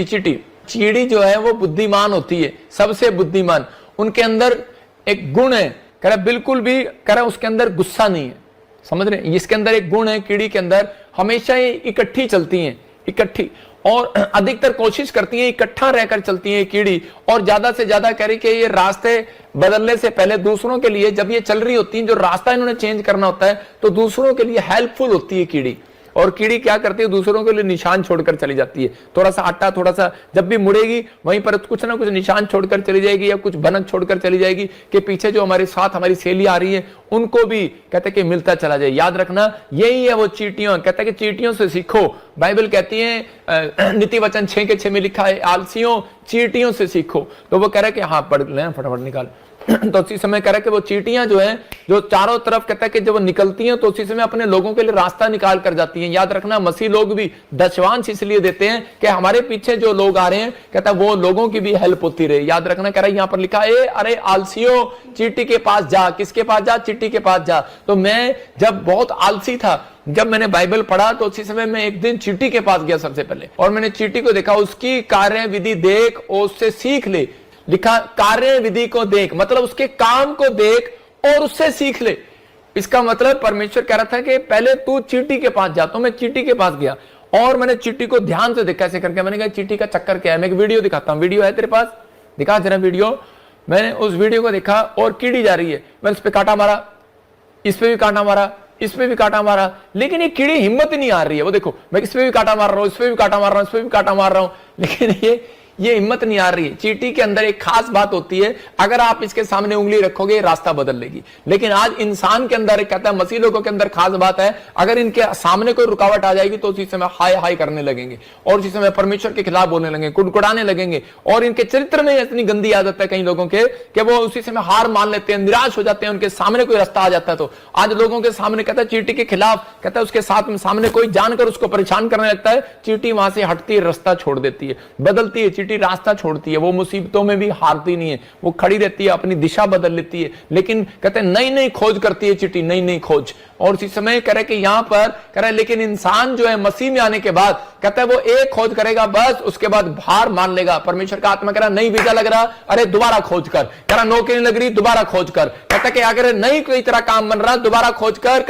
चींटी चीड़ी जो है वो बुद्धिमान होती है, सबसे बुद्धिमान। उनके अंदर एक गुण है, कह रहा बिल्कुल भी कह रहा उसके अंदर गुस्सा नहीं है, समझ रहे हैं। इसके अंदर एक गुण है कीड़ी के अंदर, हमेशा ये इकट्ठी चलती हैं, इकट्ठी, और अधिकतर कोशिश करती हैं इकट्ठा रहकर चलती हैं कीड़ी। और ज्यादा से ज्यादा कह रही कि ये रास्ते बदलने से पहले दूसरों के लिए जब ये चल रही होती हैं, जो रास्ता इन्होंने चेंज करना होता है तो दूसरों के लिए हेल्पफुल होती है कीड़ी। और कीड़ी क्या करती है, दूसरों के लिए निशान छोड़कर चली जाती है। थोड़ा सा आटा, थोड़ा सा, जब भी मुड़ेगी वहीं पर कुछ ना कुछ निशान छोड़कर चली जाएगी या कुछ भनक छोड़कर चली जाएगी कि पीछे जो हमारे साथ हमारी सहेली आ रही है उनको भी कहते कि मिलता चला जाए। याद रखना यही है वो चींटियों, कहता है कि चींटियों से सीखो। बाइबल कहती है नीति वचन 6:6 में लिखा है, आलसियों चींटियों से सीखो। तो वो कह रहा है कि हाँ पढ़ लें, फटाफट निकाल। तो उसी समय कह रहा है कि वो चींटियां जो हैं जो चारों तरफ, कहता है कि जब वो निकलती हैं तो उसी समय अपने लोगों के लिए रास्ता निकाल कर जाती हैं। याद रखना मसीह लोग भी दशवांश इसलिए देते हैं कि हमारे पीछे जो लोग आ रहे हैं, कहता है वो लोगों की भी हेल्प होती रहे। याद रखना, कह रहा है यहां पर लिखा है, अरे आलसियों चींटी के पास जा। किसके पास जा? चींटी के पास जा। तो मैं जब बहुत आलसी था, जब मैंने बाइबल पढ़ा तो उसी समय मैं एक दिन चींटी के पास गया सबसे पहले, और मैंने चींटी को देखा, उसकी कार्य विधि देख और उससे सीख ले। लिखा कार्य विधि को देख, मतलब उसके काम को देख और उससे सीख ले। इसका मतलब परमेश्वर कह रहा था कि पहले तू चींटी के पास जा। तो मैं चींटी के पास गया और मैंने चींटी को ध्यान से देखा, ऐसे करके। मैंने कहा चींटी का चक्कर क्या है, मैं एक वीडियो दिखाता हूं। वीडियो है तेरे पास? दिखा जरा वीडियो। मैंने उस वीडियो को देखा और कीड़ी जा रही है, मैंने इस पे कांटा मारा, इस पे भी कांटा मारा, इस पे भी कांटा मारा, लेकिन ये कीड़ी हिम्मत ही नहीं आ रही है। वो देखो, मैं इस पे भी कांटा मार रहा हूं, इस पे भी कांटा मार रहा हूं, इस पे भी कांटा मार रहा हूं, लेकिन ये हिम्मत नहीं आ रही है। चींटी के अंदर एक खास बात होती है, अगर आप इसके सामने उंगली रखोगे रास्ता बदल लेगी। लेकिन आज इंसान के अंदर, कहता है मसीह लोगों के अंदर खास बात है, अगर इनके सामने कोई रुकावट आ जाएगी तो उसी समय हाय हाय करने लगेंगे और उसी समय परमेश्वर के खिलाफ बोलने लगेंगे, कुड़कुड़ाने लगेंगे। और इनके चरित्र में इतनी गंदी आदत है कई लोगों के कि वो उसी समय हार मान लेते हैं, निराश हो जाते हैं। उनके सामने कोई रास्ता आ जाता है तो आज लोगों के सामने, कहता है चींटी के खिलाफ, कहता है उसके साथ में सामने कोई जानकर उसको परेशान करने लगता है, चींटी वहां से हटती है, रास्ता छोड़ देती है, बदलती है। चींटी रास्ता छोड़ती है, वो मुसीबतों में भी हारती नहीं है, वो खड़ी रहती है, अपनी दिशा बदल लेती है। लेकिन कहते हैं नई नई खोज करती है चींटी, नई नई खोज। और इसी समय कह रहे कि यहां पर कह रहे, लेकिन इंसान जो है मसीह में आने के बाद, कहता है वो एक खोज करेगा बस, उसके बाद हार मान लेगा। परमेश्वर का आत्मा कह रहा नहीं वीजा लग रहा, अरे दोबारा खोज कर। कह रहा नौकरी लग रही, दोबारा खोज कर। कहता है कि अगर नहीं कोई तरह काम बन रहा, दोबारा खोज कर।